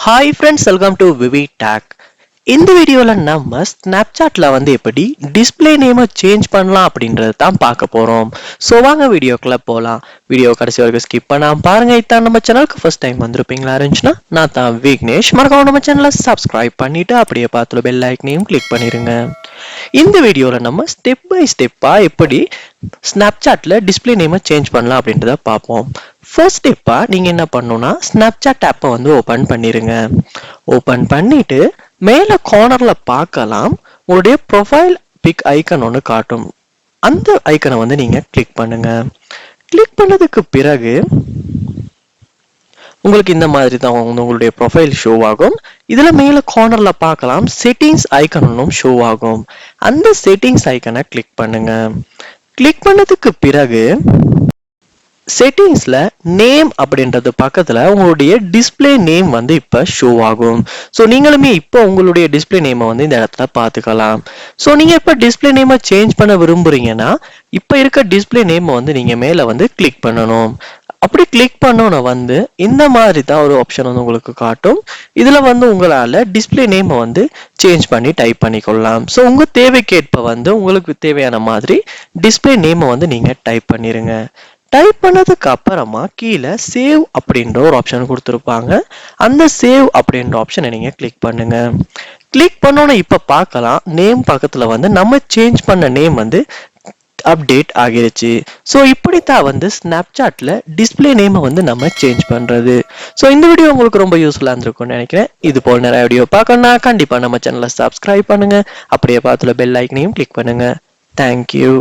Hi friends, welcome to VividTech. இந்த வீடியோல நம்ம ஸ்னாப்சாட்ல எப்படி டிஸ்ப்ளே நேமை சேஞ்ச் பண்ணலாம் அப்படின்றத தான் பார்க்க போறோம். ஸோ வாங்க வீடியோக்குள்ள போகலாம். வீடியோ கடைசி வரைக்கும் ஸ்கிப் பண்ணாம பாருங்க. இதான் நம்ம சேனலுக்கு ஃபர்ஸ்ட் டைம் வந்திருப்பீங்களா இருந்துச்சுன்னா நான் தான் விக்னேஷ். மறக்காம நம்ம சேனலை சப்ஸ்கிரைப் பண்ணிட்டு அப்படியே பார்த்துட்டு பெல் ஐக்கனையும் கிளிக் பண்ணிருங்க. இந்த வீடியோல நம்ம ஸ்டெப் பை ஸ்டெப்பா எப்படி ஸ்னாப்சாட்ல டிஸ்ப்ளே நேமை சேஞ்ச் பண்ணலாம் அப்படின்றத பார்ப்போம். ஃபர்ஸ்ட் ஸ்டெப்பா நீங்க என்ன பண்ணணும்னா ஸ்னாப்சாட் ஆப்பை ஓபன் பண்ணிருங்க. ஓபன் பண்ணிட்டு மேல கார்னர்ல பார்க்கலாம் உங்களுடைய ப்ரொஃபைல் பிக் ஐக்கன் ஒன்று காட்டும். அந்த ஐக்கனை நீங்க கிளிக் பண்ணுங்க. கிளிக் பண்ணதுக்கு பிறகு உங்களுக்கு இந்த மாதிரி தான் உங்களுடைய ப்ரொஃபைல் ஷோ ஆகும். இதுல மேல கார்னர்ல பார்க்கலாம் செட்டிங்ஸ் ஐக்கனும் ஷோ ஆகும். அந்த செட்டிங்ஸ் ஐக்கனை கிளிக் பண்ணுங்க. கிளிக் பண்ணதுக்கு பிறகு செட்டிங்ஸ்ல நேம் அப்படின்றது பக்கத்துல உங்களுடைய டிஸ்ப்ளே நேம் இப்ப ஷோ ஆகும். ஸோ நீங்களுமே இப்போ உங்களுடைய டிஸ்ப்ளே நேமை இந்த இடத்துல பார்த்துக்கலாம். ஸோ நீங்க இப்ப டிஸ்ப்ளே நேமை சேஞ்ச் பண்ண விரும்புறீங்கன்னா இப்ப இருக்க டிஸ்ப்ளே நேமை நீங்க மேல கிளிக் பண்ணணும். அப்படி கிளிக் பண்ணோன்னு இந்த மாதிரி தான் ஒரு ஆப்ஷன் உங்களுக்கு காட்டும். இதுல உங்களால டிஸ்ப்ளே நேமை சேஞ்ச் பண்ணி டைப் பண்ணிக்கொள்ளலாம். ஸோ உங்க தேவைக்கேற்ப உங்களுக்கு தேவையான மாதிரி டிஸ்ப்ளே நேமை நீங்க டைப் பண்ணிருங்க. டைப் பண்ணதுக்கு அப்புறமா கீழே சேவ் அப்படின்ற ஒரு ஆப்ஷன் கொடுத்துருப்பாங்க. அந்த சேவ் அப்படின்ற ஆப்ஷனை நீங்க கிளிக் பண்ணுங்க. கிளிக் பண்ணோன்னு இப்ப பார்க்கலாம் நேம் பக்கத்துல நம்ம சேஞ்ச் பண்ண நேம் அப்டேட் ஆகிருச்சு. ஸோ இப்படித்தான் ஸ்னாப்சாட்ல டிஸ்ப்ளே நேமை நம்ம சேஞ்ச் பண்றது. ஸோ இந்த வீடியோ உங்களுக்கு ரொம்ப யூஸ்ஃபுல்லா இருந்திருக்கும்னு நினைக்கிறேன். இது போல நிறைய வீடியோ பார்க்கணும்னா கண்டிப்பா நம்ம சேனலை சப்ஸ்கிரைப் பண்ணுங்க. அப்படியே பார்த்துல பெல் ஐக்கனையும் கிளிக் பண்ணுங்க. தேங்க்யூ.